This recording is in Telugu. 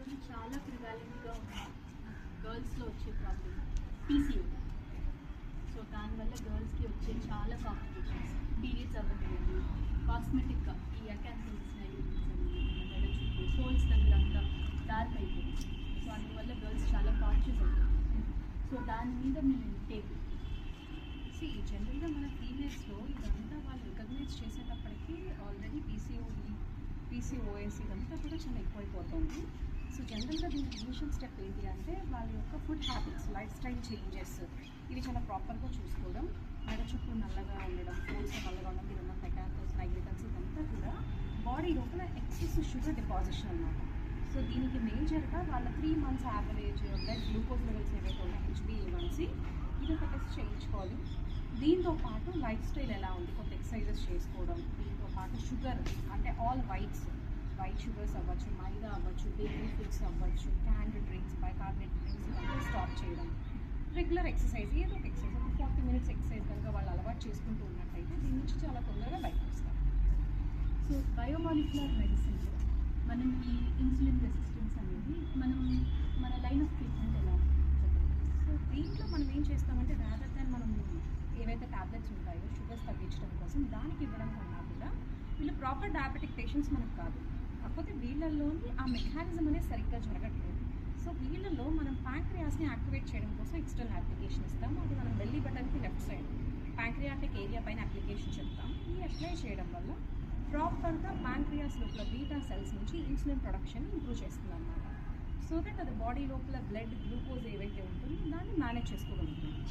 ఇప్పుడు చాలా ప్రివాలెంట్గా ఉన్న గర్ల్స్లో వచ్చే ప్రాబ్లమ్ పీసీఓ. సో దానివల్ల గర్ల్స్కి వచ్చే చాలా కాంప్లికేషన్స్, పీరియడ్స్ అవ్వలేదు, కాస్మెటిక్గా ఈ అకాన్సిల్స్ మెడ చుట్టూ ఫోల్స్ దగ్గర అంతా డార్క్ అయిపోయింది. సో అందువల్ల గర్ల్స్ చాలా కాన్షియస్ అవుతారు. సో దాని మీద మేము టేక్ జనరల్గా మన ఫీమేల్స్లో ఇదంతా వాళ్ళు రికగ్నైజ్ చేసేటప్పటికీ ఆల్రెడీ పీసీఓఎస్ ఇదంతా కూడా చాలా ఎక్కువైపోతుంది. సో జనరల్గా దీనికి ఇనిషియల్ స్టెప్ ఏంటి అంటే వాళ్ళ యొక్క food habits, life style changes ఇవి చాలా ప్రాపర్గా చూసుకోవడం, మెడ చుట్టూ నల్లగా ఉండడం, ఫోల్స్ నల్లగా ఉండడం, మీరు ఉన్న మెకానికల్స్ నైగ్రికల్స్ ఇదంతా కూడా బాడీ లోపల ఎక్సెస్ షుగర్ డిపాజిషన్ అన్నమాట. సో దీనికి మేజర్గా వాళ్ళ 3 months average blood glucose levels ఏవైతే ఉన్నాయి HbA1c ఇది ఒక టెస్ట్ చేయించుకోవాలి. దీంతో పాటు లైఫ్ స్టైల్ ఎలా ఉంది, కొంత ఎక్సర్సైజెస్ చేసుకోవడం, దీంతో పాటు షుగర్ అంటే ఆల్ వైట్ షుగర్స్ అవ్వచ్చు, మైదా అవ్వచ్చు, బేబీ ఫుడ్స్ అవ్వచ్చు, క్యాన్డ్ డ్రింక్స్, బైకార్బోనేట్ డ్రింక్స్ ఇవన్నీ స్టాప్ చేయడం, రెగ్యులర్ ఎక్సర్సైజ్ ఏదో ఒక ఎక్సర్సైజ్ ఒక 40 minutes ఎక్సర్సైజ్ కనుక వాళ్ళు అలవాటు చేసుకుంటూ ఉన్నట్టయితే దీని నుంచి చాలా తొందరగా బయటకు వస్తారు. సో బయోమాలిక్యులర్ మెడిసిన్లో మనం ఈ ఇన్సులిన్ రెసిస్టెన్స్ అనేది మన లైన్ ఆఫ్ ట్రీట్మెంట్ ఎలా ఉంటుంది? సో దీంట్లో మనం ఏం చేస్తామంటే రాదర్ దాన్ మనం ఏవైతే టాబ్లెట్స్ ఉంటాయో షుగర్స్ తగ్గించడం కోసం దానికి ఇవ్వడం కన్నా కూడా వీళ్ళు ప్రాపర్ డయాబెటిక్ పేషెంట్స్ మనకు కాదు, కాకపోతే వీళ్ళల్లోని ఆ మెకానిజం అనేది సరిగ్గా జరగట్లేదు. సో వీళ్ళలో మనం ప్యాంక్రియాస్ని యాక్టివేట్ చేయడం కోసం ఎక్స్టర్నల్ అప్లికేషన్ ఇస్తాము. అది మనం బెల్లీ బటన్కి లెఫ్ట్ సైడ్ ప్యాంక్రియాటిక్ ఏరియా పైన అప్లికేషన్ చెప్తాం. ఈ అప్లై చేయడం వల్ల ప్రాపర్గా ప్యాంక్రియాస్ లోపల బీటా సెల్స్ నుంచి ఇన్సులిన్ ప్రొడక్షన్ ఇంప్రూవ్ చేస్తుంది అన్నమాట. సో దట్ అది బాడీ లోపల బ్లడ్ గ్లూకోజ్ ఏవైతే ఉంటుందో దాన్ని మేనేజ్ చేసుకోగలుగుతుంది.